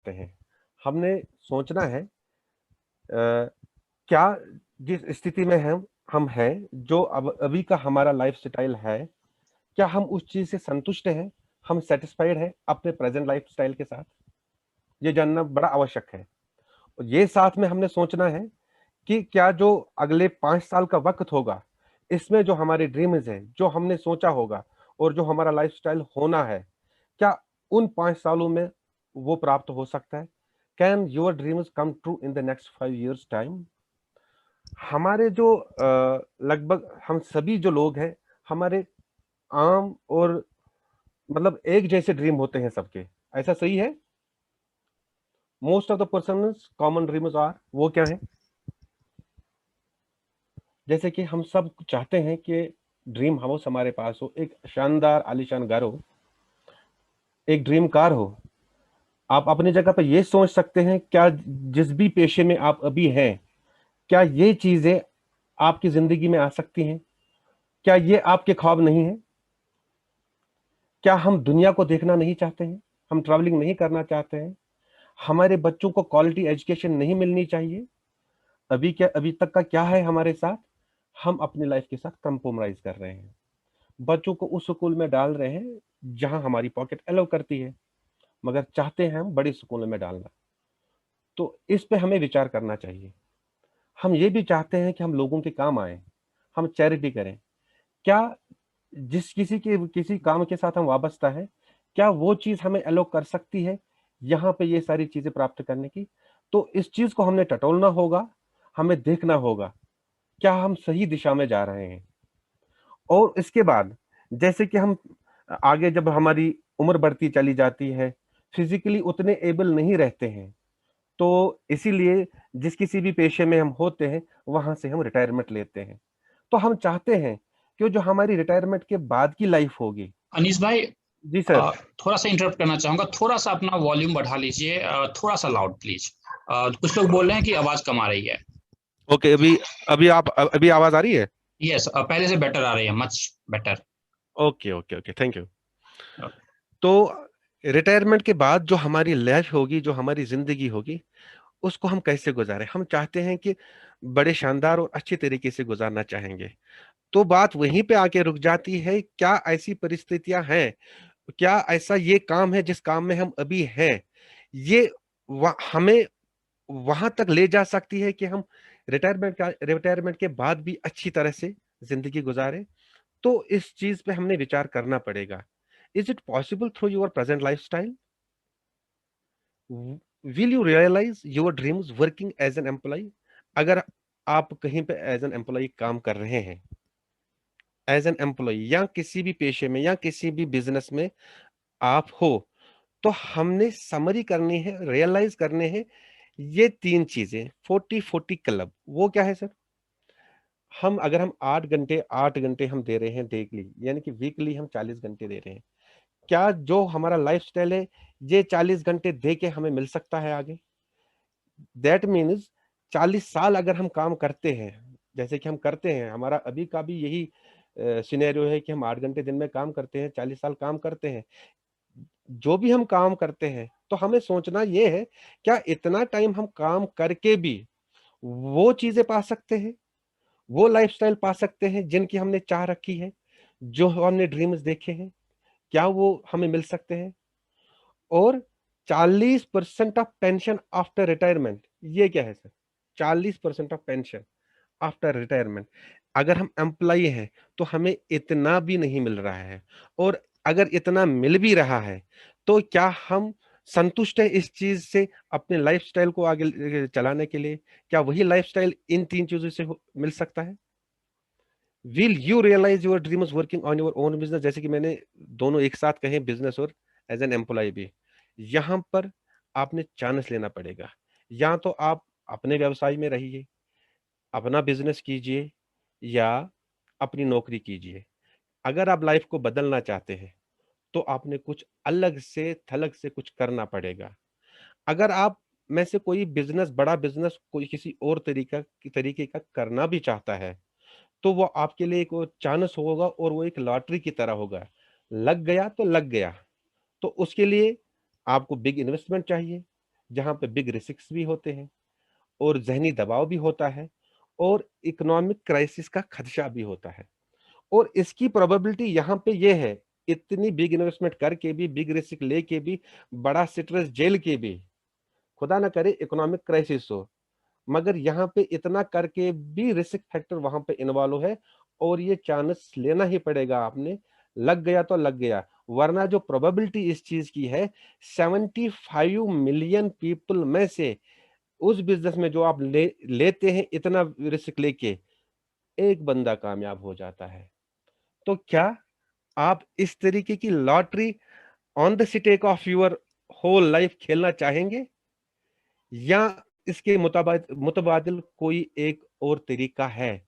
हैं। हमने सोचना है क्या जिस स्थिति में हम हैं, जो अब अभी का हमारा लाइफस्टाइल है, क्या हम उस चीज से संतुष्ट हैं, हम सेटिस्फाइड हैं अपने प्रेजेंट लाइफस्टाइल के साथ? ये जानना बड़ा आवश्यक है। और ये साथ में हमने सोचना है कि क्या जो अगले 5 साल का वक्त होगा, इसमें जो हमारे ड्रीम्स है, जो हमने सोचा होगा और जो हमारा लाइफस्टाइल होना है, क्या उन 5 सालों में वो प्राप्त हो सकता है? Can your dreams come true in the next 5 years time? हमारे जो लगभग हम सभी जो लोग हैं, हमारे आम और मतलब एक जैसे ड्रीम होते हैं सबके, ऐसा सही है? Most of the person common dreams are, वो क्या है? जैसे कि हम सब चाहते हैं कि ड्रीम हाउस हमारे पास हो, एक शानदार आलीशान घर हो, एक ड्रीम कार हो। आप अपनी जगह पर ये सोच सकते हैं, क्या जिस भी पेशे में आप अभी हैं, क्या ये चीजें आपकी जिंदगी में आ सकती हैं? क्या ये आपके ख्वाब नहीं है? क्या हम दुनिया को देखना नहीं चाहते हैं? हम ट्रैवलिंग नहीं करना चाहते हैं? हमारे बच्चों को क्वालिटी एजुकेशन नहीं मिलनी चाहिए? अभी तक का क्या है हमारे साथ? हम अपनी लाइफ के साथ कंप्रोमाइज कर रहे हैं। बच्चों को उस स्कूल में डाल रहे हैं जहां हमारी पॉकेट अलाउ करती है, मगर चाहते हैं हम बड़ी स्कूलों में डालना। तो इस पे हमें विचार करना चाहिए। हम ये भी चाहते हैं कि हम लोगों के काम आए, हम चैरिटी करें। क्या जिस किसी के किसी काम के साथ हम वाबस्ता है, क्या वो चीज हमें अलाउ कर सकती है यहाँ पे ये सारी चीजें प्राप्त करने की? तो इस चीज को हमने टटोलना होगा, हमें देखना होगा क्या हम सही दिशा में जा रहे हैं। और इसके बाद जैसे कि हम आगे जब हमारी उम्र बढ़ती चली जाती है, फिजिकली उतने एबल नहीं रहते हैं, तो इसीलिए जिस किसी भी पेशे में हम होते हैं, वहां से हम रिटायरमेंट लेते हैं। तो हम चाहते हैं कि जो हमारी रिटायरमेंट के बाद की लाइफ होगी। अनीस भाई, जी सर। थोड़ा सा इंटरप्ट करना चाहूंगा। थोड़ा सा अपना वॉल्यूम बढ़ा लीजिए, थोड़ा सा लाउड प्लीज। कुछ लोग बोल रहे हैं कि आवाज कम आ रही है। ओके, अभी आवाज आ रही है? यस, पहले से बेटर आ रही है, much better. Okay okay okay, thank you. तो रिटायरमेंट के बाद जो हमारी लाइफ होगी, जो हमारी जिंदगी होगी, उसको हम कैसे गुजारें? हम चाहते हैं कि बड़े शानदार और अच्छे तरीके से गुजारना चाहेंगे। तो बात वहीं पे आके रुक जाती है, क्या ऐसी परिस्थितियां हैं, क्या ऐसा ये काम है जिस काम में हम अभी हैं, ये हमें वहां तक ले जा सकती है कि हम रिटायरमेंट के बाद भी अच्छी तरह से जिंदगी गुजारें? तो इस चीज पे हमने विचार करना पड़ेगा। Is it possible through your present lifestyle? Will you realise your dreams working as an employ? अगर आप कहीं पे एज एन एम्प्लॉय काम कर रहे हैं, एज एन एम्प्लॉय या किसी भी पेशे में या किसी भी बिजनेस में आप हो, तो हमने समरी करनी है, रियलाइज करने हैं ये 3 चीजें। 40-40 क्लब, वो क्या है सर? अगर हम 8 घंटे हम दे रहे हैं डेली, यानी कि वीकली हम 40 घंटे दे रहे हैं, क्या जो हमारा लाइफस्टाइल है ये 40 घंटे दे के हमें मिल सकता है आगे? दैट मीन्स 40 साल अगर हम काम करते हैं, जैसे कि हम करते हैं, हमारा अभी का भी यही सिनेरियो है कि हम 8 घंटे दिन में काम करते हैं, 40 साल काम करते हैं। जो भी हम काम करते हैं, तो हमें सोचना ये है, क्या इतना टाइम हम काम करके भी वो चीजें पा सकते हैं, वो लाइफस्टाइल पा सकते हैं जिनकी हमने चाह रखी है, जो हमने ड्रीम्स देखे हैं, क्या वो हमें मिल सकते हैं? और 40% ऑफ पेंशन आफ्टर रिटायरमेंट, ये क्या है sir? 40% of pension after retirement, अगर हम एम्प्लॉय हैं तो हमें इतना भी नहीं मिल रहा है। और अगर इतना मिल भी रहा है, तो क्या हम संतुष्ट है इस चीज से अपने लाइफस्टाइल को आगे चलाने के लिए? क्या वही लाइफस्टाइल इन 3 चीजों से मिल सकता है? Will you realise your dreams working on your own business? जैसे कि मैंने दोनों एक साथ कहे, बिजनेस और एज एन एम्प्लॉय भी। यहां पर आपने चांस लेना पड़ेगा। या तो आप अपने व्यवसाय में रहिए, अपना बिजनेस कीजिए, या अपनी नौकरी कीजिए। अगर आप लाइफ को बदलना चाहते हैं, तो आपने कुछ अलग से थलग से कुछ करना पड़ेगा। अगर आप में से कोई बिजनेस, बड़ा बिजनेस कोई किसी और तरीके का करना भी चाहता है, तो वो आपके लिए एक चांस होगा, और वो एक लॉटरी की तरह होगा। लग गया तो लग गया। तो उसके लिए आपको बिग इन्वेस्टमेंट चाहिए, जहां पे बिग रिस्क भी होते हैं और जहनी दबाव भी होता है और इकोनॉमिक क्राइसिस का खदशा भी होता है। और इसकी प्रोबेबिलिटी यहाँ पे ये है, इतनी बिग इन्वेस्टमेंट करके भी, बिग रिस्क लेके भी, बड़ा स्ट्रेस झेल के भी, खुदा ना करे इकोनॉमिक क्राइसिस हो, मगर यहाँ पे इतना करके भी रिस्क फैक्टर वहां पे इन्वॉल्व है और ये चांस लेना ही पड़ेगा आपने। लग गया तो लग गया, वरना जो प्रोबेबिलिटी इस चीज की है, 75 मिलियन पीपल में से उस बिजनेस में जो आप लेते हैं इतना रिस्क लेके, एक बंदा कामयाब हो जाता है। तो क्या आप इस तरीके की lottery on the stake of your whole life खेलना चाहेंगे, या इसके मुतबादिल कोई एक और तरीका है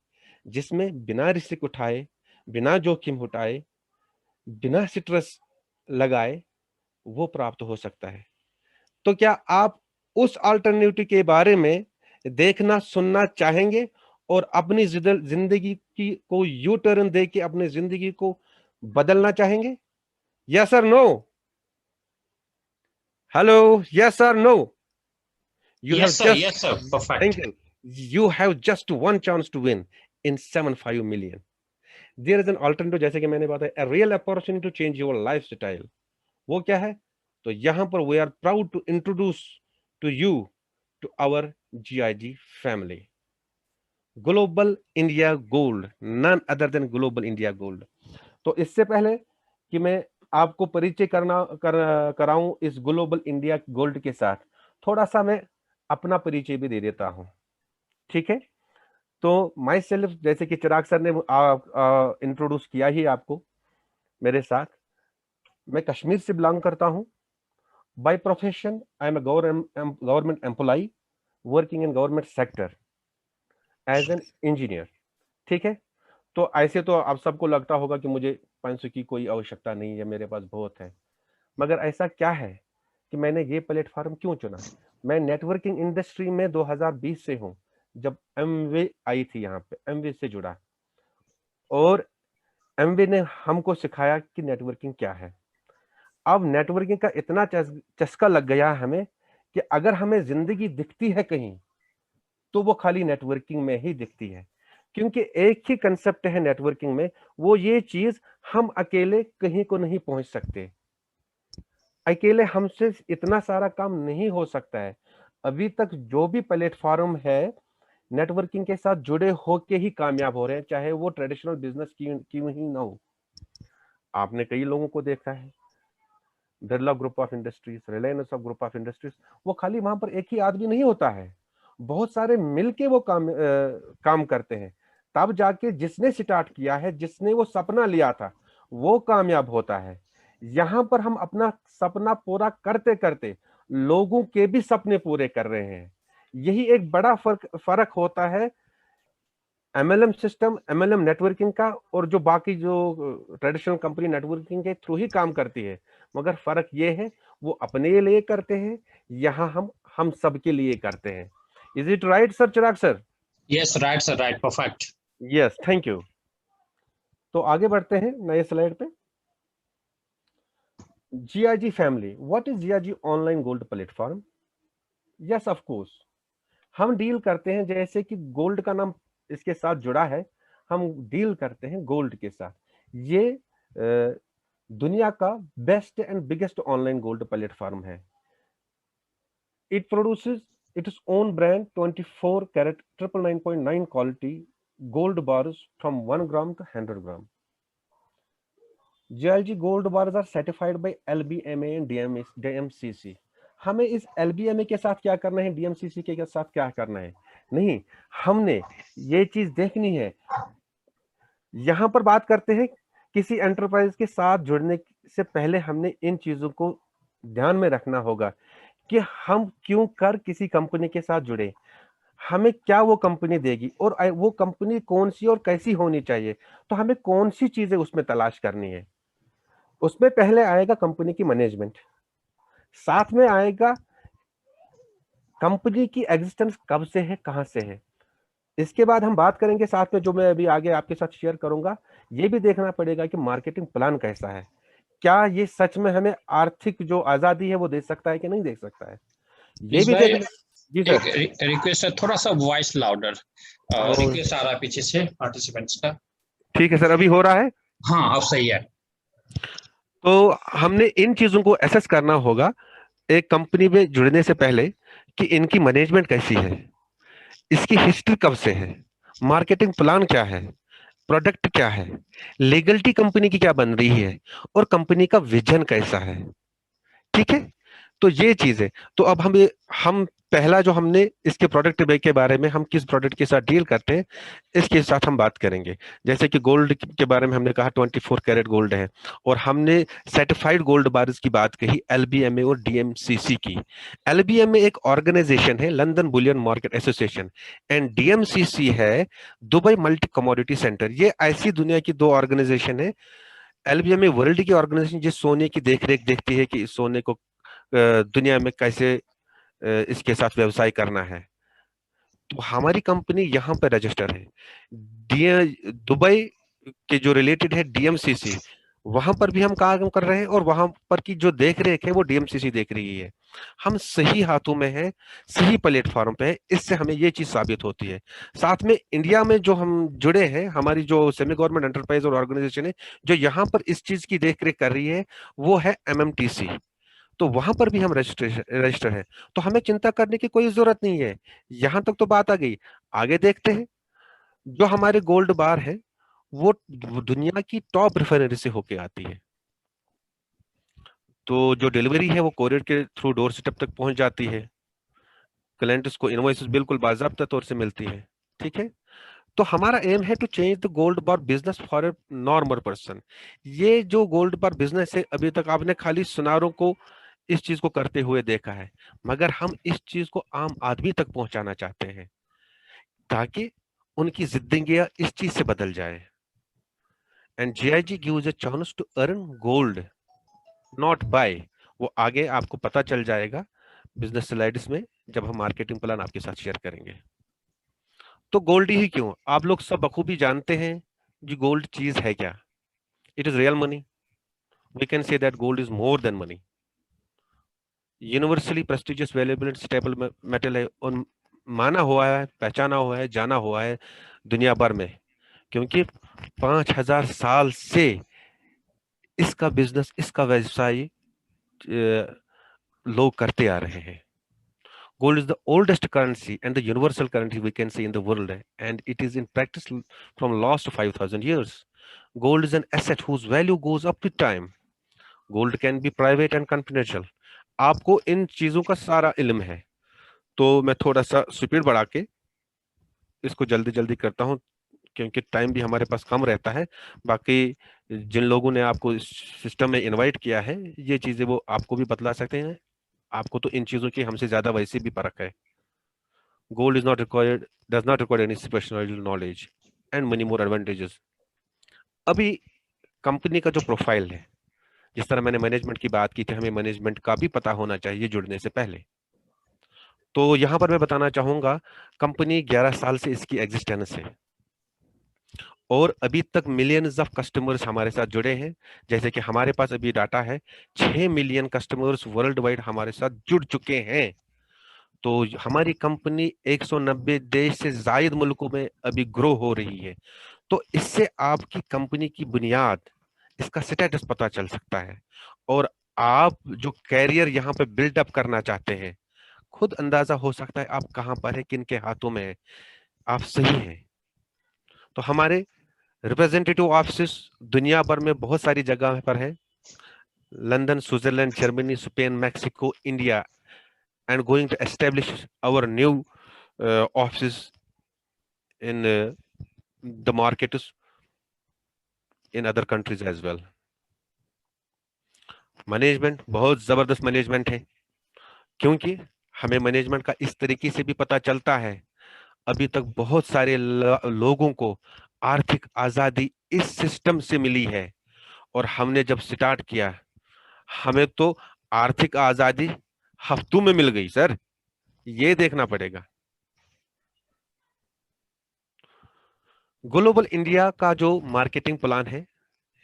जिसमें बिना रिस्क उठाए, बिना जोखिम उठाए, बिना स्ट्रेस लगाए वो प्राप्त हो सकता है? तो क्या आप उस अल्टरनेटिव के बारे में देखना सुनना चाहेंगे और अपनी जिंदगी की को यू टर्न दे के अपनी जिंदगी को बदलना चाहेंगे? यस और नो? हेलो, यस और no? You have yes just sir, perfect. thinking, you have just one chance to win in 75 million. There is an alternative, जैसे कि मैंने बताया, a real opportunity to change your lifestyle. वो क्या है? तो यहां पर we are proud to introduce to you to our GIG family. Global India Gold, none other than Global India Gold. तो इससे पहले कि मैं आपको परिचय कराऊं इस ग्लोबल इंडिया गोल्ड के साथ, थोड़ा सा मैं अपना परिचय भी दे देता हूं, ठीक है? तो माई सेल्फ, जैसे कि चिराग सर ने इंट्रोड्यूस किया ही आपको मेरे साथ, मैं कश्मीर से बिलोंग करता हूं। By profession I am a government employ working in government sector as an engineer, ठीक है? तो ऐसे तो आप सबको लगता होगा कि मुझे पैसों की कोई आवश्यकता नहीं है, मेरे पास बहुत है। मगर ऐसा क्या है कि मैंने ये प्लेटफॉर्म क्यों चुना? मैं नेटवर्किंग इंडस्ट्री में 2020 से हूं, जब एमवे आई थी यहाँ पे, एमवे से जुड़ा, और एमवे ने हमको सिखाया कि नेटवर्किंग क्या है। अब नेटवर्किंग का इतना चस्का लग गया हमें कि अगर हमें जिंदगी दिखती है कहीं, तो वो खाली नेटवर्किंग में ही दिखती है, क्योंकि एक ही कंसेप्ट है नेटवर्किंग में, वो ये चीज, हम अकेले कहीं को नहीं पहुंच सकते, अकेले हमसे इतना सारा काम नहीं हो सकता है। अभी तक जो भी प्लेटफॉर्म है नेटवर्किंग के साथ जुड़े होके ही कामयाब हो रहे हैं, चाहे वो ट्रेडिशनल बिजनेस क्यों ही ना हो। आपने कई लोगों को देखा है, Birla group of industries, Reliance of group of industries, वो खाली वहां पर एक ही आदमी नहीं होता है, बहुत सारे मिलके वो काम करते हैं, तब जाके जिसने स्टार्ट किया है, जिसने वो सपना लिया था, वो कामयाब होता है। यहां पर हम अपना सपना पूरा करते करते लोगों के भी सपने पूरे कर रहे हैं। यही एक बड़ा फर्क होता है एमएलएम सिस्टम, एमएलएम नेटवर्किंग का, और जो बाकी जो ट्रेडिशनल कंपनी नेटवर्किंग के थ्रू ही काम करती है। मगर फर्क ये है, वो अपने लिए करते हैं, यहाँ हम सबके लिए करते हैं। Is it right sir, Chirag sir? Yes, right sir, right, perfect. Yes, thank you. तो आगे बढ़ते हैं नए स्लाइड पे। GIG family, what is GIG online gold platform? Yes, of course, हम डील करते हैं, जैसे कि गोल्ड का नाम इसके साथ जुड़ा है, हम डील करते हैं गोल्ड के साथ। ये दुनिया का best and biggest online gold platform है। It produces its own brand 24 carat 999.9 quality gold bars from 1 gram to 100 gram. JLG gold bars are certified by LBMA and DMCC. हमें इस LBMA के साथ क्या करना है, DMCC के साथ क्या करना है, नहीं, हमने ये चीज देखनी है। यहां पर बात करते हैं, किसी एंटरप्राइज के साथ जुड़ने से पहले हमने इन चीजों को ध्यान में रखना होगा कि हम क्यों कर किसी कंपनी के साथ जुड़े, हमें क्या वो कंपनी देगी, और वो कंपनी कौन सी और कैसी होनी चाहिए, तो हमें कौन सी चीजें उसमें तलाश करनी है। उसमें पहले आएगा कंपनी की मैनेजमेंट, साथ में आएगा कंपनी की एग्जिस्टेंस कब से है, कहां से है। इसके बाद हम बात करेंगे साथ में, जो मैं अभी आगे आपके साथ शेयर करूंगा, ये भी देखना पड़ेगा कि मार्केटिंग प्लान कैसा है, क्या ये सच में हमें आर्थिक जो आजादी है वो दे सकता है कि नहीं दे सकता है। ये प्लीज भी भाई, देखना। जी एक सर। रिक्वेस्ट है, थोड़ा सा वॉइस लाउडर। और रिक्वेस्ट आ रहा है पीछे से पार्टिसिपेंट्स का। ठीक है सर, अभी हो रहा है। हाँ, अब सही है। तो हमने इन चीजों को एसेस करना होगा एक कंपनी में जुड़ने से पहले, कि इनकी मैनेजमेंट कैसी है, इसकी हिस्ट्री कब से है, मार्केटिंग प्लान क्या है, प्रोडक्ट क्या है, लीगलिटी कंपनी की क्या बन रही है, और कंपनी का विजन कैसा है। ठीक है। तो ये चीज है। तो अब हम पहला जो हमने इसके प्रोडक्ट के बारे में, हम किस प्रोडक्ट के साथ डील करते हैं, इसके साथ हम बात करेंगे। जैसे कि गोल्ड के बारे में हमने कहा 24 कैरेट गोल्ड है, और हमने सर्टिफाइड गोल्ड बार्स की बात कही, एलबीएमए और डीएमसीसी की। एलबीएमए एक ऑर्गेनाइजेशन है, London Boolean market association, and DMCC है दुबई मल्टी कमोडिटी सेंटर। ये ऐसी दुनिया की दो ऑर्गेनाइजेशन है। एलबीएमए वर्ल्ड की ऑर्गेनाइजेशन जो सोने की देखरेख देखती है कि सोने को दुनिया में कैसे इसके साथ व्यवसाय करना है। तो हमारी कंपनी यहाँ पे रजिस्टर है, दुबई के जो रिलेटेड है डीएमसीसी, वहां पर भी हम काम कर रहे हैं, और वहां पर की जो देख रेख है वो डीएमसीसी देख रही है। हम सही हाथों में हैं, सही प्लेटफॉर्म पे हैं, इससे हमें ये चीज साबित होती है। साथ में इंडिया में जो हम जुड़े हैं, हमारी जो सेमी गवर्नमेंट एंटरप्राइज और ऑर्गेनाइजेशन है जो यहाँ पर इस चीज की देख रेख कर रही है, वो है एमएमटीसी। तो वहां पर भी हम रजिस्टर है। तो हमें चिंता करने की कोई जरूरत नहीं है। यहां तक तो बात आ गई। आगे देखते हैं। जो हमारे गोल्ड बार है वो दुनिया की टॉप रिफाइनरी से होके आती है। तो जो डिलीवरी है वो कोरियर के थ्रू डोर स्टेप तक पहुंच जाती है। क्लाइंट्स को इनवॉइस बिल्कुल बाजाब्ता तौर से मिलती है। ठीक है। तो हमारा एम है to change the gold bar business for a normal person. ये जो गोल्ड बार बिजनेस है, अभी तक आपने खाली सुनारों को इस चीज को करते हुए देखा है, मगर हम इस चीज को आम आदमी तक पहुंचाना चाहते हैं, ताकि उनकी जिंदगी इस चीज से बदल जाए। And GIG gives a chance to earn gold, not buy. वो आगे आपको पता चल जाएगा बिजनेस स्लाइड्स में, जब हम मार्केटिंग प्लान आपके साथ शेयर करेंगे। तो गोल्ड ही क्यों, आप लोग सब बखूबी जानते हैं जी गोल्ड चीज है क्या। It is real money. We can say that gold is more than money. Universally prestigious valuable and stable metal है, और माना हुआ है, पहचाना हुआ है, जाना हुआ है दुनिया भर में, क्योंकि 5,000 साल से इसका बिजनेस, इसका व्यवसाय लोग करते आ रहे हैं। Gold is the oldest currency and the universal currency we can say in the world, and it is in practice from last 5,000 years. Gold is an asset whose value goes up with time. Gold can be private and confidential. आपको इन चीजों का सारा इल्म है। तो मैं थोड़ा सा स्पीड बढ़ा के इसको जल्दी जल्दी करता हूँ, क्योंकि टाइम भी हमारे पास कम रहता है। बाकी जिन लोगों ने आपको इस सिस्टम में इनवाइट किया है, ये चीजें वो आपको भी बतला सकते हैं। आपको तो इन चीजों की हमसे ज्यादा वैसे भी परख है। Gold is not required, does not require any special knowledge and many more advantages. अभी कंपनी का जो प्रोफाइल है, जिस तरह मैंने मैनेजमेंट की बात की थी, हमें मैनेजमेंट का भी पता होना चाहिए जुड़ने से पहले। तो यहां पर मैं बताना चाहूंगा, कंपनी 11 साल से इसकी एग्जिस्टेंस है, और अभी तक मिलियंस ऑफ कस्टमर्स हमारे साथ जुड़े हैं। जैसे कि हमारे पास अभी डाटा है, 6 मिलियन कस्टमर्स वर्ल्ड वाइड हमारे साथ जुड़ चुके हैं। तो हमारी कंपनी 190 देश से जायद मुल्कों में अभी ग्रो हो रही है। तो इससे आपकी कंपनी की बुनियाद, इसका स्टेटस पता चल सकता है, और आप जो कैरियर यहाँ पे बिल्डअप करना चाहते हैं, खुद अंदाजा हो सकता है आप कहाँ पर है, किन के हाथों में है, आप सही हैं। तो हमारे रिप्रेजेंटेटिव ऑफिस दुनिया भर में बहुत सारी जगह पर है। London, Switzerland, Germany, Spain, Mexico, India, and going to establish our new offices in the markets in other countries as well. Management बहुत जबरदस्त मैनेजमेंट है, क्योंकि हमें मैनेजमेंट का इस तरीके से भी पता चलता है। अभी तक बहुत सारे लोगों को आर्थिक आजादी इस सिस्टम से मिली है, और हमने जब स्टार्ट किया, हमें तो आर्थिक आजादी हफ्तों में मिल गई सर। ये देखना पड़ेगा। ग्लोबल इंडिया का जो मार्केटिंग प्लान है,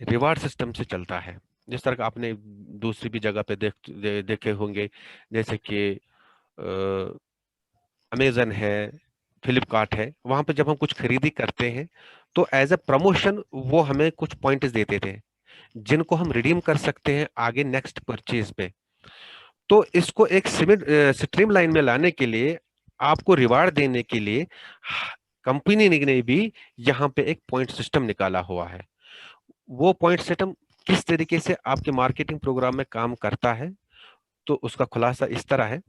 रिवार्ड सिस्टम से चलता है। जिस तरह का आपने दूसरी भी जगह पे देखे होंगे, जैसे कि अमेजन है, फ्लिपकार्ट है, वहां पे जब हम कुछ खरीदी करते हैं तो एज अ प्रमोशन वो हमें कुछ पॉइंट्स देते थे जिनको हम रिडीम कर सकते हैं आगे नेक्स्ट परचेज पे। तो इसको एक स्ट्रीम लाइन में लाने के लिए, आपको रिवार्ड देने के लिए कंपनी ने भी यहाँ पे एक पॉइंट सिस्टम निकाला हुआ है। वो पॉइंट सिस्टम किस तरीके से आपके मार्केटिंग प्रोग्राम में काम करता है, तो उसका खुलासा इस तरह है।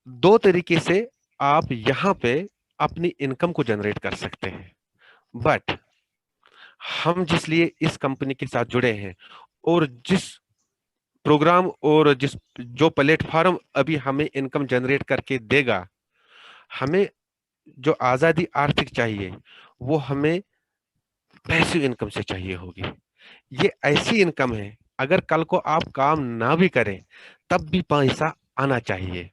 दो तरीके से आप यहाँ पे अपनी इनकम को जनरेट कर सकते हैं, बट हम जिस लिए इस कंपनी के साथ जुड़े हैं और जिस प्रोग्राम और जिस जो प्लेटफॉर्म अभी हमें इनकम जनरेट करके देगा, हमें जो आजादी आर्थिक चाहिए वो हमें पैसिव इनकम से चाहिए होगी। ये ऐसी इनकम है, अगर कल को आप काम ना भी करें तब भी पैसा आना चाहिए।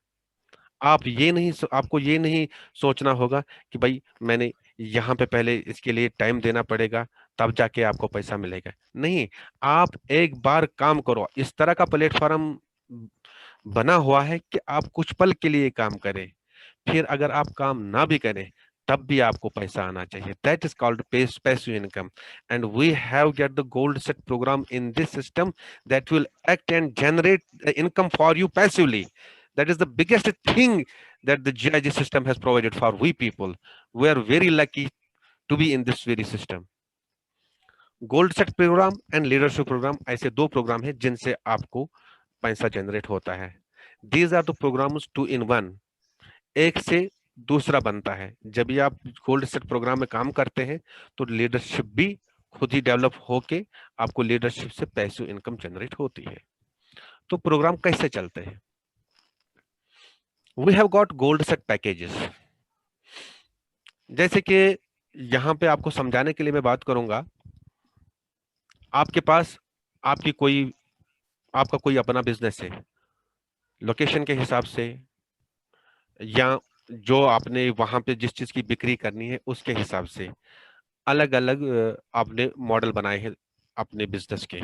आपको ये नहीं सोचना होगा कि भाई मैंने यहाँ पे पहले इसके लिए टाइम देना पड़ेगा तब जाके आपको पैसा मिलेगा। नहीं, आप एक बार काम करो, इस तरह का प्लेटफॉर्म बना हुआ है कि आप कुछ पल के लिए काम करें, फिर अगर आप काम ना भी करें तब भी आपको पैसा आना चाहिए। That is called passive income, and we have get the gold set programme in this system that will act and generate income for you passively. That is the biggest thing that the GIG system has provided for we people. We are very lucky to be in this very system. Gold set programme and leadership programme ऐसे दो programme है जिनसे आपको पैसा generate होता है। These are the programmes two in one. एक से दूसरा बनता है। जब भी आप गोल्ड सेट प्रोग्राम में काम करते हैं तो लीडरशिप भी खुद ही डेवलप होके आपको लीडरशिप से पैसिव इनकम जनरेट होती है। तो प्रोग्राम कैसे चलते हैं? We have got gold set packages. जैसे कि यहां पे आपको समझाने के लिए मैं बात करूंगा, आपके पास आपकी कोई आपका कोई अपना बिजनेस है, लोकेशन के हिसाब से या जो आपने वहां पे जिस चीज की बिक्री करनी है उसके हिसाब से अलग अलग आपने मॉडल बनाए हैं अपने बिजनेस के।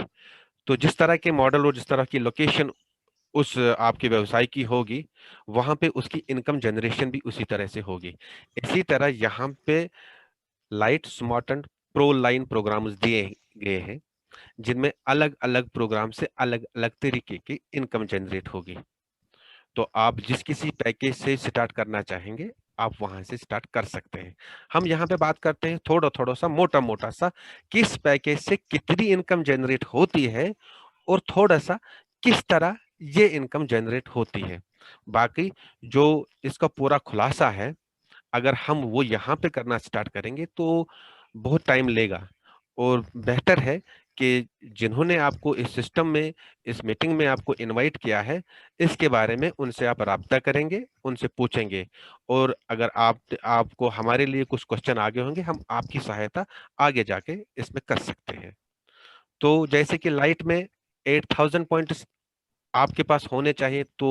तो जिस तरह के मॉडल और जिस तरह की लोकेशन उस आपके व्यवसाय की होगी, वहां पे उसकी इनकम जनरेशन भी उसी तरह से होगी। इसी तरह यहाँ पे light, smart and pro line programmes दिए गए हैं जिनमें अलग अलग प्रोग्राम से अलग अलग तरीके की इनकम जनरेट होगी। तो आप जिस किसी पैकेज से स्टार्ट करना चाहेंगे आप वहां से स्टार्ट कर सकते हैं। हम यहाँ पे बात करते हैं थोड़ा थोड़ा सा मोटा मोटा सा, किस पैकेज से कितनी इनकम जनरेट होती है और थोड़ा सा किस तरह ये इनकम जनरेट होती है। बाकी जो इसका पूरा खुलासा है, अगर हम वो यहाँ पे करना स्टार्ट करेंगे तो बहुत टाइम लेगा। और बेहतर है कि जिन्होंने आपको इस सिस्टम में, इस मीटिंग में आपको इनवाइट किया है, इसके बारे में उनसे आप राब्ता करेंगे, उनसे पूछेंगे। और अगर आपको हमारे लिए कुछ क्वेश्चन आगे होंगे, हम आपकी सहायता आगे जाके इसमें कर सकते हैं। तो जैसे कि लाइट में 8000 पॉइंट्स आपके पास होने चाहिए तो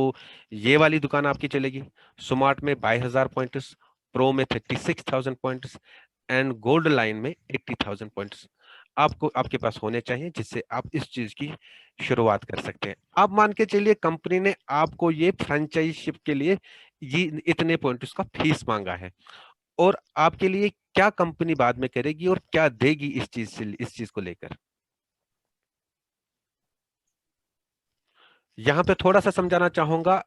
ये वाली दुकान आपकी चलेगी। स्मार्ट में 22,000 पॉइंट्स, प्रो में 36,000 पॉइंट्स एंड गोल्ड लाइन में 80,000 पॉइंट्स आपको आपके पास होने चाहिए, जिससे आप इस चीज की शुरुआत कर सकते हैं। आप मान के चलिए कंपनी ने आपको ये फ्रेंचाइजशिप के लिए ये इतने पॉइंट्स का फीस मांगा है, और आपके लिए क्या कंपनी बाद में करेगी और क्या देगी इस चीज को लेकर। यहां पे थोड़ा सा समझाना चाहूंगा,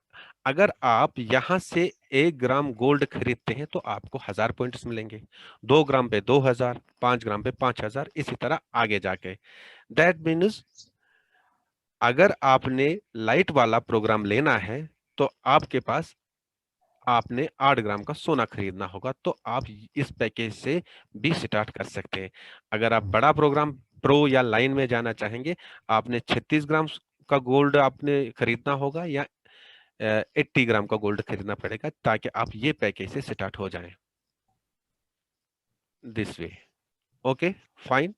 अगर आप यहां से 1 ग्राम गोल्ड खरीदते हैं तो आपको 1000 पॉइंट्स मिलेंगे, 2 ग्राम पे 2000, 5 ग्राम पे 5000, इसी तरह आगे जाके। दैट मीन्स अगर आपने लाइट वाला प्रोग्राम लेना है तो आपके पास आपने 8 ग्राम का सोना खरीदना होगा, तो आप इस पैकेज से भी स्टार्ट कर सकते हैं। अगर आप बड़ा प्रोग्राम प्रो या लाइन में जाना चाहेंगे, आपने 36 ग्राम का गोल्ड आपने खरीदना होगा या 80 ग्राम का गोल्ड खरीदना पड़ेगा, ताकि आप ये पैकेज से स्टार्ट हो जाएं दिस वे। Okay, fine.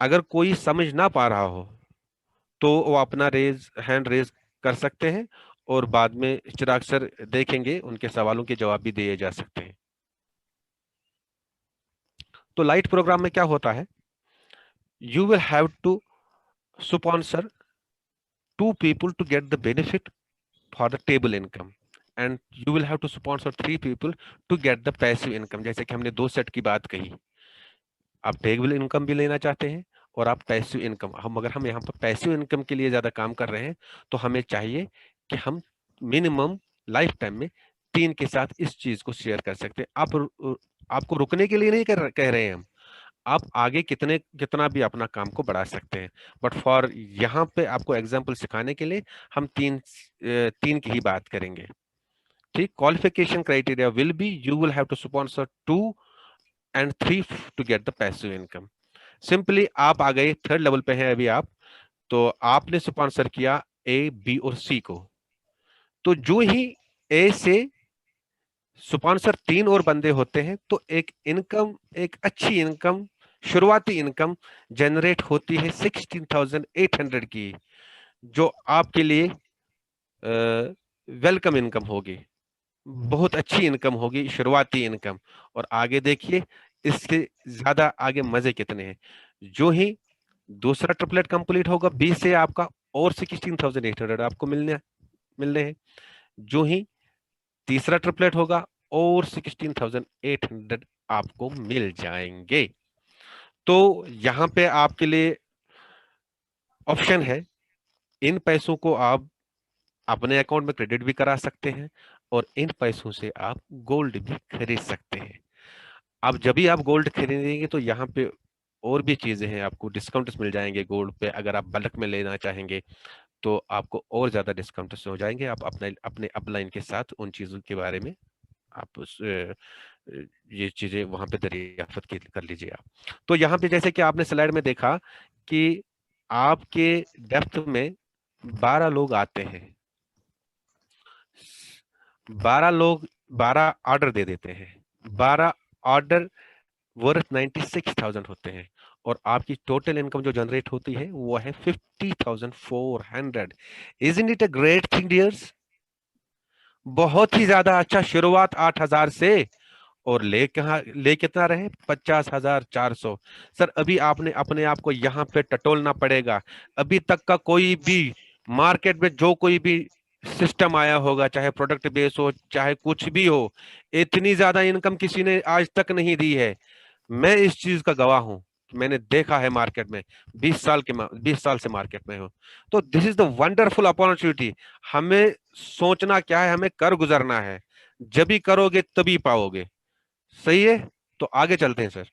अगर कोई समझ ना पा रहा हो तो वो अपना हैंड रेज कर सकते हैं, और बाद में चिराग सर देखेंगे, उनके सवालों के जवाब भी दिए जा सकते हैं। तो लाइट प्रोग्राम में क्या होता है, you will have to sponsor 2 people to get the benefit for the table income, and you will have to sponsor 3 people to get the passive income। जैसे कि हमने 2 सेट की बात कही, आप टेबल इनकम भी लेना चाहते हैं और आप पैसिव इनकम, हम यहाँ पर पैसिव इनकम के लिए ज्यादा काम कर रहे हैं, तो हमें चाहिए कि हम मिनिमम लाइफ टाइम में 3 के साथ इस चीज को शेयर कर सकते हैं। आपको रुकने के लिए नहीं कह रहे हैं हम, आप आगे कितना भी अपना काम को बढ़ा सकते हैं, बट फॉर यहाँ पे आपको एग्जाम्पल सिखाने के लिए हम तीन की ही बात करेंगे। ठीक, qualification criteria will be you will have to sponsor 2 and 3 to get the passive income। Simply आप आ गए, थर्ड लेवल पे हैं अभी आप, तो आपने स्पॉन्सर किया ए, बी और सी को, तो जो ही ए से स्पॉन्सर 3 और बंदे होते हैं तो एक अच्छी इनकम, शुरुआती इनकम जनरेट होती है 16,800 की, जो आपके लिए वेलकम इनकम होगी, बहुत अच्छी इनकम होगी, शुरुआती इनकम। और आगे देखिए इससे ज्यादा आगे मजे कितने हैं। जो ही दूसरा ट्रिपलेट कंप्लीट होगा 20 से आपका और 16,800 आपको मिलने हैं। जो ही तीसरा ट्रिपलेट होगा और 16,800 आपको मिल जाएंगे। तो यहां पे आपके लिए ऑप्शन है, इन पैसों को आप अपने अकाउंट में क्रेडिट भी करा सकते हैं और इन पैसों से आप गोल्ड भी खरीद सकते हैं। अब जब भी आप गोल्ड खरीदेंगे तो यहाँ पे और भी चीजें हैं, आपको डिस्काउंट्स मिल जाएंगे गोल्ड पे। अगर आप बल्क में लेना चाहेंगे तो आपको और ज्यादा डिस्काउंट्स हो जाएंगे। आप अपने अपलाइन के साथ उन चीजों के बारे में आप ये चीजें वहां पे दरियाफ्त कर लीजिए आप। तो यहाँ पे जैसे कि आपने स्लाइड में देखा कि आपके डेप्थ में 12 लोग आते हैं, 12 लोग 12 ऑर्डर दे देते हैं, 12 ऑर्डर वर्थ 96,000 होते हैं, और आपकी टोटल इनकम जो जनरेट होती है वो है 50,400। Isn't it a great thing dears? बहुत ही ज्यादा अच्छा। शुरुआत 8,000 से और ले कितना रहे, 50,400। सर अभी आपने अपने आप को यहाँ पे टटोलना पड़ेगा। अभी तक का कोई भी मार्केट में जो कोई भी सिस्टम आया होगा, चाहे प्रोडक्ट बेस हो चाहे कुछ भी हो, इतनी ज्यादा इनकम किसी ने आज तक नहीं दी है। मैं इस चीज का गवाह हूं, मैंने देखा है मार्केट में, 20 साल से मार्केट में हूं। तो this is the wonderful opportunity. हमें सोचना क्या है, हमें कर गुजरना है। जब भी करोगे तभी पाओगे। सही है, तो आगे चलते हैं सर।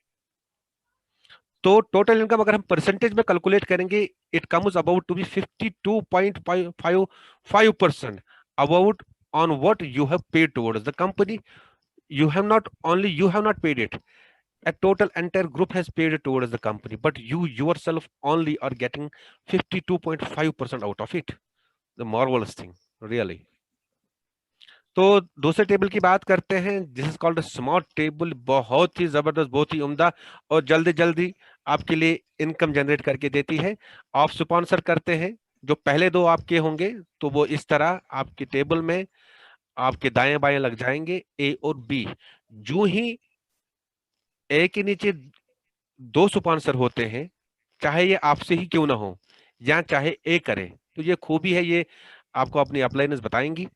तो टोटल इनकम अगर हम परसेंटेज में कैलकुलेट करेंगे, it comes about to be 52.55% about on what you have paid towards the company. You have not paid it. A total entire group has paid towards the company, but you yourself only are getting 52.5% out of it. The marvelous thing, really. तो दूसरे table की बात करते हैं, this is called smart table. बहुत ही जबरदस्त, बहुत ही उम्दा और जल्दी जल्दी आपके लिए इनकम जनरेट करके देती है। आप स्पॉन्सर करते हैं, जो पहले 2 आपके होंगे तो वो इस तरह आपके टेबल में आपके दाएं बाएं लग जाएंगे, ए और बी। जो ही ए के नीचे 2 स्पॉन्सर होते हैं, चाहे ये आपसे ही क्यों ना हो या चाहे ए करे, तो ये खूबी है, ये आपको अपनी अपलाइनस बताएंगी।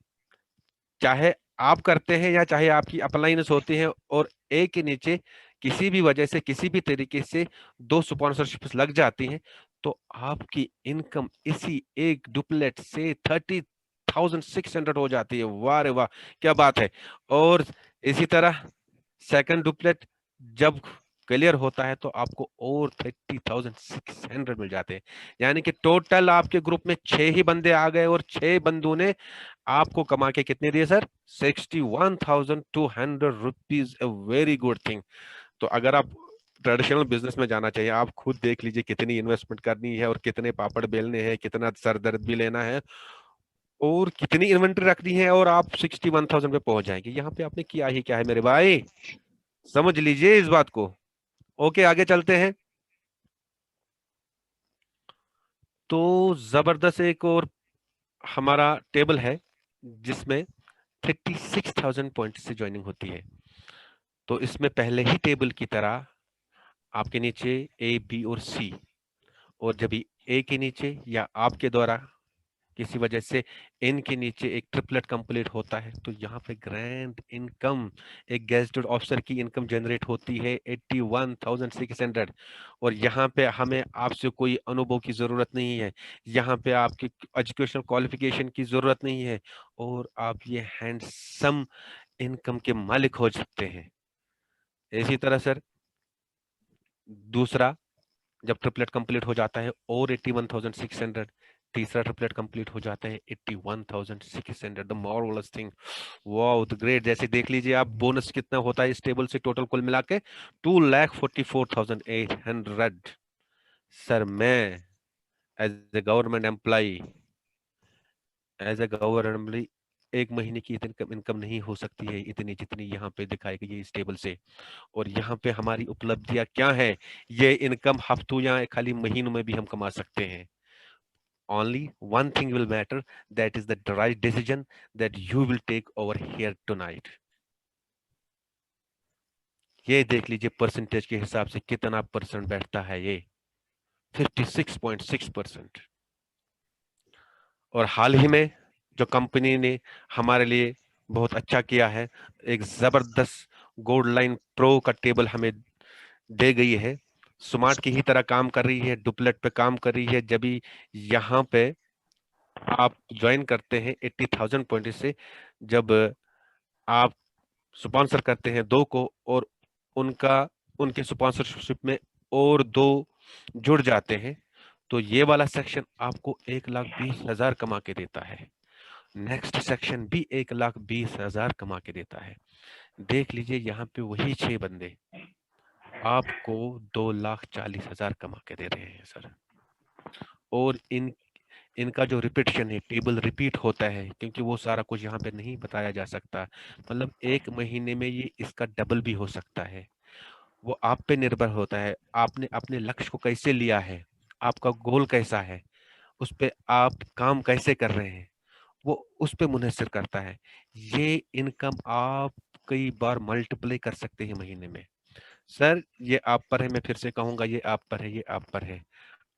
चाहे आप करते हैं या चाहे आपकी अपलाइनस होती है और ए के नीचे किसी भी वजह से किसी भी तरीके से 2 स्पॉन्सरशिप्स लग जाती हैं, तो आपकी इनकम इसी एक डुप्लेट से 30,600 हो जाती है। वाह रे वाह, क्या बात है। और इसी तरह सेकंड डुप्लेट जब क्लियर होता है तो आपको और 30,600 मिल जाते हैं। यानी कि टोटल आपके ग्रुप में 6 ही बंदे आ गए और 6 बंदों ने आपको कमा के कितने दिए sir? 61,200 rupees. A very good thing. तो अगर आप ट्रेडिशनल बिजनेस में जाना चाहिए, आप खुद देख लीजिए कितनी इन्वेस्टमेंट करनी है और कितने पापड़ बेलने हैं, कितना सर दर्द भी लेना है और कितनी इन्वेंट्री रखनी है, और आप 61,000 पे पहुंच जाएंगे। यहाँ पे आपने किया ही क्या है मेरे भाई, समझ लीजिए इस बात को। ओके, आगे चलते हैं। तो जबरदस्त एक और हमारा टेबल है जिसमें 36,000 पॉइंट से ज्वाइनिंग होती है। तो इसमें पहले ही टेबल की तरह आपके नीचे ए, बी और सी, और जब ए के नीचे या आपके द्वारा किसी वजह से इनके नीचे एक ट्रिपलेट कंप्लीट होता है, तो यहाँ पे ग्रैंड इनकम, एक गेजेटेड ऑफिसर की इनकम जनरेट होती है 81,600। और यहाँ पे हमें आपसे कोई अनुभव की जरूरत नहीं है, यहाँ पे आपकी एजुकेशनल क्वालिफिकेशन की जरूरत नहीं है, और आप ये हैंडसम इनकम के मालिक हो सकते हैं। इसी तरह सर दूसरा, जब ट्रिपलेट कंप्लीट हो जाता है और 81,600, तीसरा ट्रिपलेट कंप्लीट हो जाता है 81,600। The marvellous thing, wow the great. जैसे देख लीजिए आप, बोनस कितना होता है इस टेबल से टोटल कुल मिला के 2,44,800। सर मैं as a government employ, as a government, एक महीने की इतनी इनकम नहीं हो सकती है इतनी जितनी यहाँ पे दिखाई गई है इस टेबल से। और यहाँ पे हमारी उपलब्धियां क्या है, ये इनकम हफ्तों या खाली महीनों में भी हम कमा सकते हैं। Only one thing will matter, that is the right decision that you will take over here tonight. ये देख लीजिए परसेंटेज के हिसाब से कितना परसेंट बैठता है ये, 56.6%। और हाल ही में जो कंपनी ने हमारे लिए बहुत अच्छा किया है, एक जबरदस्त गोल्ड लाइन प्रो का टेबल हमें दे गई है, स्मार्ट की ही तरह काम कर रही है, डुप्लेट पे काम कर रही है। जब भी यहाँ पे आप ज्वाइन करते हैं 80,000 पॉइंट से, जब आप स्पॉन्सर करते हैं दो को, और उनका उनके स्पॉन्सरशिप में और दो जुड़ जाते हैं, तो ये वाला सेक्शन आपको 1,20,000 कमा के देता है। नेक्स्ट सेक्शन भी 1,20,000 कमा के देता है। देख लीजिए यहाँ पे वही 6 बंदे आपको 2,40,000 कमा के दे रहे हैं सर। और इनका जो रिपीटेशन है, टेबल रिपीट होता है, क्योंकि वो सारा कुछ यहाँ पे नहीं बताया जा सकता। मतलब एक महीने में ये इसका डबल भी हो सकता है। वो आप पे निर्भर होता है, आपने अपने लक्ष्य को कैसे लिया है, आपका गोल कैसा है, उस पे आप काम कैसे कर रहे हैं, वो उस पे मुनहसर करता है। ये इनकम आप कई बार मल्टीप्लाई कर सकते हैं महीने में। सर ये आप पर है, मैं फिर से कहूंगा, ये आप पर है, ये आप पर है।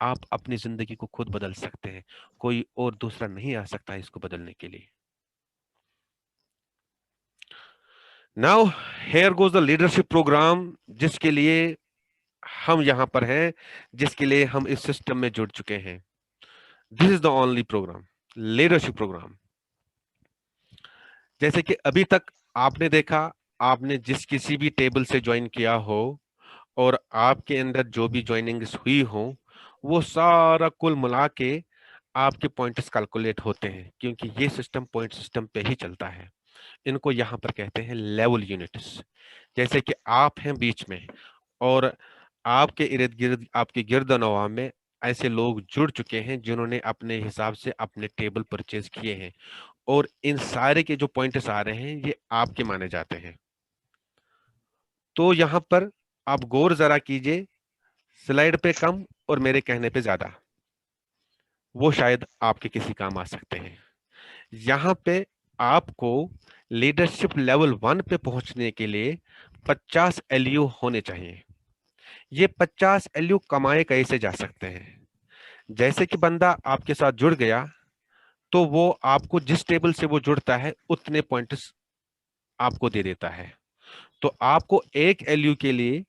आप अपनी जिंदगी को खुद बदल सकते हैं, कोई और दूसरा नहीं आ सकता है इसको बदलने के लिए। Now here goes the leadership programme, जिसके लिए हम यहां पर हैं, जिसके लिए हम इस सिस्टम में जुड़ चुके हैं। This is the only programme, leadership programme. जैसे कि अभी तक आपने देखा, आपने जिस किसी भी टेबल से ज्वाइन किया हो और आपके अंदर जो भी ज्वाइनिंग्स हुई हो, वो सारा कुल मिला के आपके पॉइंट्स कैलकुलेट होते हैं, क्योंकि ये सिस्टम पॉइंट सिस्टम पे ही चलता है। इनको यहाँ पर कहते हैं लेवल यूनिट्स। जैसे कि आप हैं बीच में, और आपके इर्द गिर्द, आपके गिरदनवा में ऐसे लोग जुड़ चुके हैं जिन्होंने अपने हिसाब से अपने टेबल परचेज किए हैं, और इन सारे के जो पॉइंट्स आ रहे हैं ये आपके माने जाते हैं। तो यहां पर आप गौर जरा कीजिए, स्लाइड पे कम और मेरे कहने पे ज्यादा, वो शायद आपके किसी काम आ सकते हैं। यहां पे आपको लीडरशिप लेवल 1 पे पहुंचने के लिए 50 एलयू होने चाहिए। ये 50 एलयू कमाए कैसे जा सकते हैं? जैसे कि बंदा आपके साथ जुड़ गया, तो वो आपको जिस टेबल से वो जुड़ता है उतने पॉइंट्स आपको दे देता है। तो आपको एक एलयू के लिए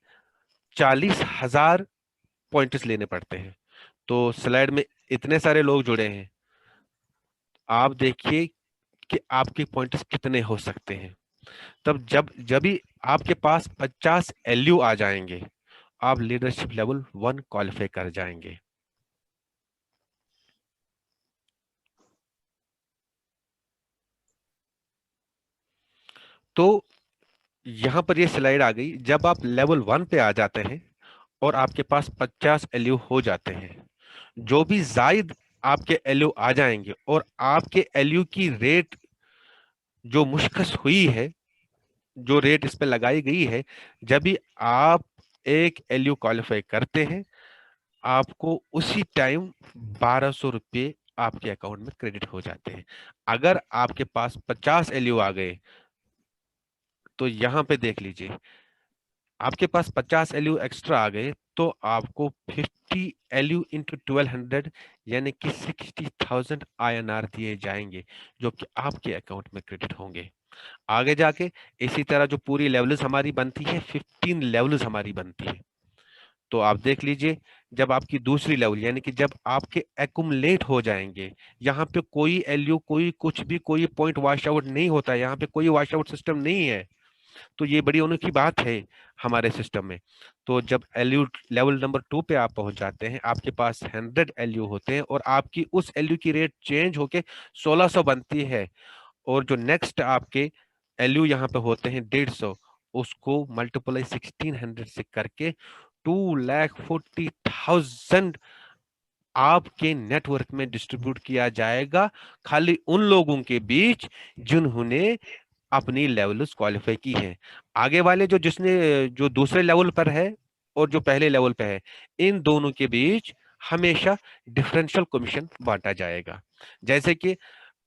40,000 पॉइंट्स लेने पड़ते हैं। तो स्लाइड में इतने सारे लोग जुड़े हैं, आप देखिए कि आपके पॉइंट्स कितने हो सकते हैं। तब जब जब भी आपके पास 50 एलयू आ जाएंगे, आप लीडरशिप लेवल 1 क्वालिफाई कर जाएंगे। तो यहां पर ये स्लाइड आ गई, जब आप लेवल 1 पे आ जाते हैं और आपके पास 50 एलयू हो जाते हैं, जो भी जायद आपके एलयू आ जाएंगे और आपके एलयू की रेट जो मुश्किल हुई है, जो रेट इस पे लगाई गई है, जब भी आप एक एलयू क्वालिफाई करते हैं, आपको उसी टाइम 1,200 रुपये आपके अकाउंट में क्रेडिट हो जाते हैं। अगर आपके पास 50 एलयू आ गए, तो यहां पे देख लीजिए, आपके पास 50 एलयू एक्स्ट्रा आ गए तो आपको 50 एलयू इंटू 1200 यानी कि 60,000 INR दिए जाएंगे, जो कि आपके अकाउंट में क्रेडिट होंगे। आगे जाके इसी तरह जो पूरी लेवल्स हमारी बनती है, 15 लेवल्स हमारी बनती है। तो आप देख लीजिए, जब आपकी दूसरी लेवल यानी कि जब आपके एक्युमुलेट हो जाएंगे, यहाँ पे कोई एलयू, कोई कुछ भी, कोई पॉइंट वॉश आउट नहीं होता है, यहाँ पे कोई वॉश आउट सिस्टम नहीं है। तो ये बड़ी अनोखी बात है हमारे सिस्टम में। तो जब एलयू लेवल नंबर 2 पे आप पहुंच जाते हैं, आपके पास 100 एलयू होते हैं और आपकी उस एलयू की रेट चेंज होके 1600 बनती है। और जो नेक्स्ट आपके एलयू यहाँ पे होते हैं 150, उसको मल्टीप्लाई 1600 से करके 2,40,000 आपके नेटवर्क में डिस्ट्रीब्यूट किया जाएगा, खाली उन लोगों के बीच जिन्होंने अपनी लेवल्स क्वालिफाई की है। आगे वाले जो दूसरे लेवल पर है और जो पहले लेवल पे है, इन दोनों के बीच हमेशा डिफरेंशियल कमीशन बांटा जाएगा। जैसे कि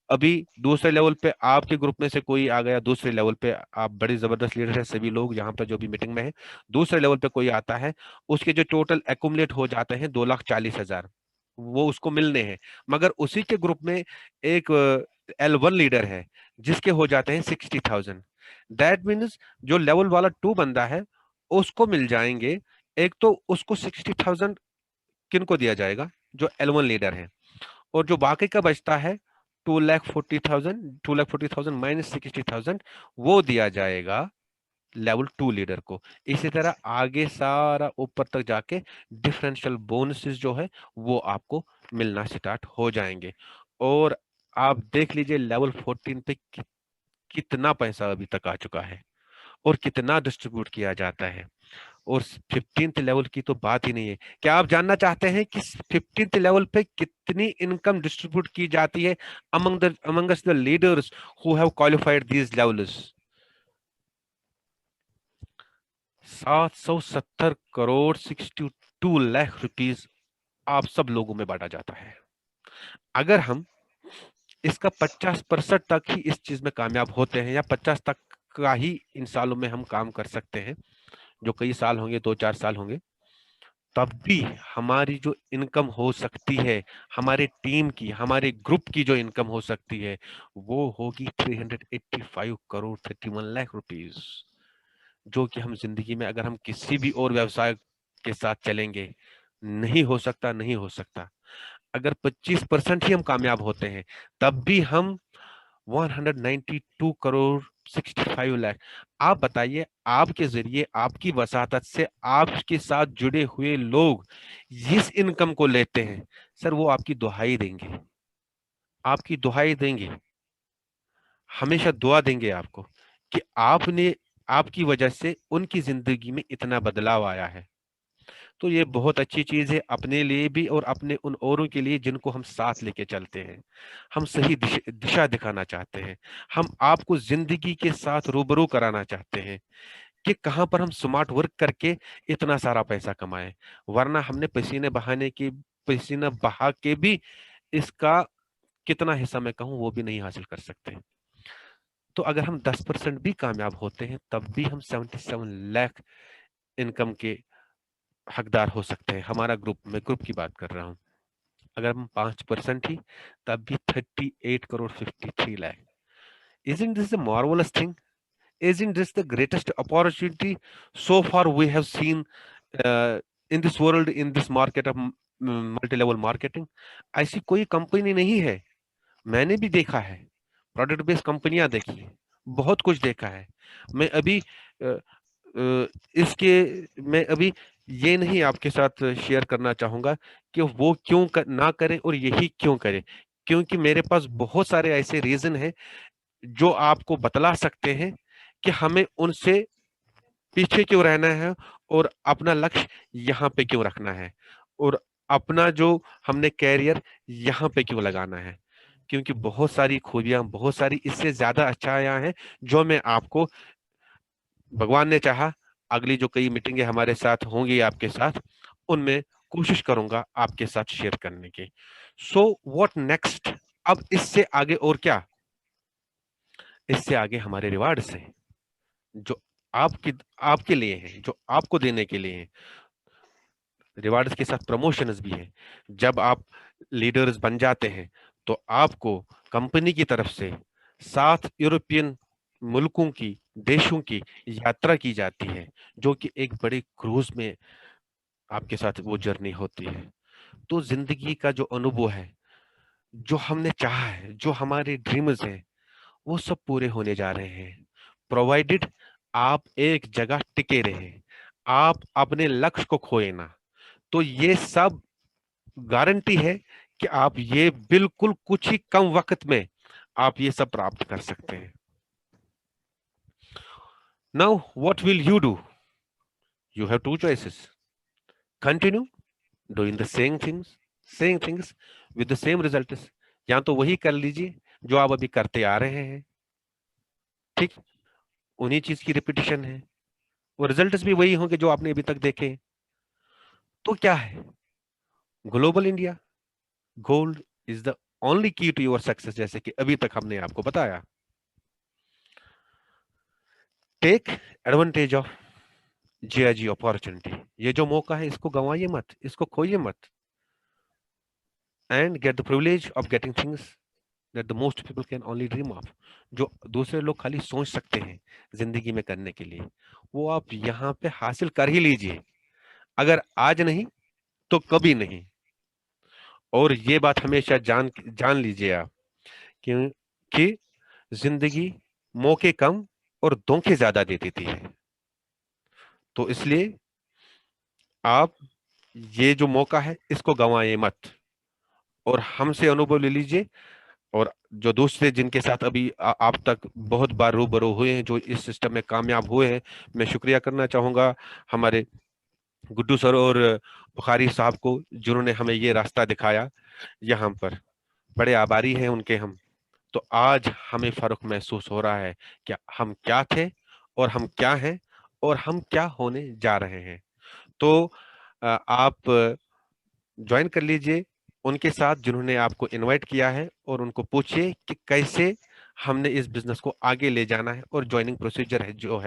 अभी दूसरे लेवल पे आपके ग्रुप में से कोई आ गया, दूसरे लेवल पे आप बड़े जबरदस्त लीडर है, सभी लोग यहाँ पे जो भी मीटिंग में है, दूसरे लेवल पे कोई आता है, उसके जो टोटल एकुमुलेट हो जाते हैं 2,40,000, वो उसको मिलने हैं। मगर उसी के ग्रुप में एक L1 लीडर है जिसके हो जाते हैं 60,000। दैट मीन्स जो लेवल वाला 2 बंदा है उसको मिल जाएंगे। एक तो उसको 60,000 किनको दिया जाएगा, जो L1 लीडर है, और जो बाकी का बचता है 2,40,000 माइनस 60,000 वो दिया जाएगा लेवल 2 लीडर को। इसी तरह आगे सारा ऊपर तक जाके डिफरेंशियल बोनसेस जो है वो आपको मिलना स्टार्ट हो जाएंगे। और आप देख लीजिए लेवल 14 पे कितना पैसा अभी तक आ चुका है और कितना डिस्ट्रीब्यूट किया जाता है। और 15th लेवल की तो बात ही नहीं है। क्या आप जानना चाहते हैं कि 15th लेवल पे कितनी इनकम डिस्ट्रीब्यूट की जाती है amongst the leaders who have qualified these levels? 770 crore 62 lakh rupees आप सब लोगों में बांटा जाता है। अगर हम इसका 50% तक ही इस चीज में कामयाब होते हैं, या 50 तक का ही इन सालों में हम काम कर सकते हैं, जो कई साल होंगे, 2-4 साल होंगे, तब भी हमारी जो इनकम हो सकती है, हमारे टीम की, हमारे ग्रुप की जो इनकम हो सकती है, वो होगी 385 करोड़ 31 लाख रुपीस, जो कि हम जिंदगी में अगर हम किसी भी और व्यवसाय के साथ चलेंगे, नहीं हो सकता, नहीं हो सकता। अगर 25% ही हम कामयाब होते हैं, तब भी हम 192 करोड़ 65 लाख। आप बताइए, आपके जरिए, आपकी वसाहत से आपके साथ जुड़े हुए लोग इस इनकम को लेते हैं, सर वो आपकी दुहाई देंगे, आपकी दुहाई देंगे, हमेशा दुआ देंगे आपको कि आपने, आपकी वजह से उनकी जिंदगी में इतना बदलाव आया है। तो ये बहुत अच्छी चीज है अपने लिए भी और अपने उन औरों के लिए जिनको हम साथ लेके चलते हैं। हम सही दिशा दिखाना चाहते हैं, हम आपको जिंदगी के साथ रूबरू कराना चाहते हैं कि कहां पर हम स्मार्ट वर्क करके इतना सारा पैसा कमाएं, वरना हमने पसीना बहा के भी इसका कितना हिस्सा मैं कहूं वो भी नहीं हासिल कर सकते। तो अगर हम 10% भी कामयाब होते हैं, तब भी हम 77 लाख इनकम के हकदार हो सकते हैं। हमारा ग्रुप, मैं ग्रुप की बात कर रहा हूँ, अगर हम 5% ही, तब भी 38 crore 53 lakh. Isn't this a marvelous thing? Isn't this the greatest opportunity so far we have seen in this world, in this market of multi-level marketing? ऐसी कोई कंपनी नहीं है, मैंने भी देखा है, प्रोडक्ट बेस्ड कंपनियां देखी है, बहुत कुछ देखा है। मैं अभी अ, मैं अभी ये नहीं आपके साथ शेयर करना चाहूंगा कि वो ना करें और यही क्यों करें, क्योंकि मेरे पास बहुत सारे ऐसे रीजन हैं जो आपको बतला सकते हैं कि हमें उनसे पीछे क्यों रहना है और अपना लक्ष्य यहाँ पे क्यों रखना है, और अपना जो हमने कैरियर यहाँ पे क्यों लगाना है। क्योंकि बहुत सारी खूबियां, बहुत सारी इससे ज्यादा अच्छाइयां हैं जो मैं आपको, भगवान ने चाहा, अगली जो कई मीटिंगें हमारे साथ होंगी आपके साथ, उनमें कोशिश करूंगा आपके साथ शेयर करने की। So what next? अब इससे आगे और क्या? इससे आगे हमारे रिवार्ड्स हैं, जो आपके लिए हैं, जो आपको देने के लिए हैं। रिवार्ड्स के साथ प्रमोशंस भी है। जब आप लीडर्स बन जाते हैं तो आपको कंपनी की तरफ से 7 यूरोपियन मुल्कों की, देशों की यात्रा की जाती है, जो कि एक बड़े क्रूज में आपके साथ वो जर्नी होती है। तो जिंदगी का जो अनुभव है, जो हमने चाहा है, जो हमारे ड्रीम्स हैं, वो सब पूरे होने जा रहे हैं, प्रोवाइडेड आप एक जगह टिके रहे, आप अपने लक्ष्य को खोए ना। तो ये सब गारंटी है कि आप ये बिल्कुल कुछ ही कम वक्त में आप ये सब प्राप्त कर सकते हैं। Now what will you do? You have two choices. Continue doing the same things with the same results. या तो वही कर लीजिए जो आप अभी करते आ रहे हैं, ठीक, उन्हीं चीज की रिपीटिशन है, वो रिजल्ट्स भी वही होंगे जो आपने अभी तक देखे हैं। तो क्या है Global India? Gold is the only key to your success, जैसे कि अभी तक हमने आपको बताया। Take advantage of GIG opportunity. ये जो मौका है इसको गंवाइए मत, इसको खोइए मत। And get the privilege of getting things that the most people can only dream of. जो दूसरे लोग खाली सोच सकते हैं जिंदगी में करने के लिए, वो आप यहाँ पे हासिल कर ही लीजिए। अगर आज नहीं तो कभी नहीं। और ये बात हमेशा जान जान लीजिए आप कि जिंदगी मौके कम और धोखे ज्यादा दे देती है। तो इसलिए आप ये जो मौका है इसको गंवाए मत, और हमसे अनुभव ले लीजिए। और जो दूसरे जिनके साथ अभी आप तक बहुत बार रूबरू हुए हैं, जो इस सिस्टम में कामयाब हुए हैं, मैं शुक्रिया करना चाहूंगा हमारे गुड्डू सर और बुखारी साहब को, जिन्होंने हमें ये रास्ता दिखाया। यहाँ पर बड़े आभारी हैं उनके हम। तो आज हमें फर्क महसूस हो रहा है कि हम क्या थे और हम क्या हैं और हम क्या होने जा रहे हैं। तो आप ज्वाइन कर लीजिए उनके साथ जिन्होंने आपको इनवाइट किया है, और उनको पूछिए कि कैसे हमने इस बिजनेस को आगे ले जाना है और ज्वाइनिंग प्रोसीजर है जो है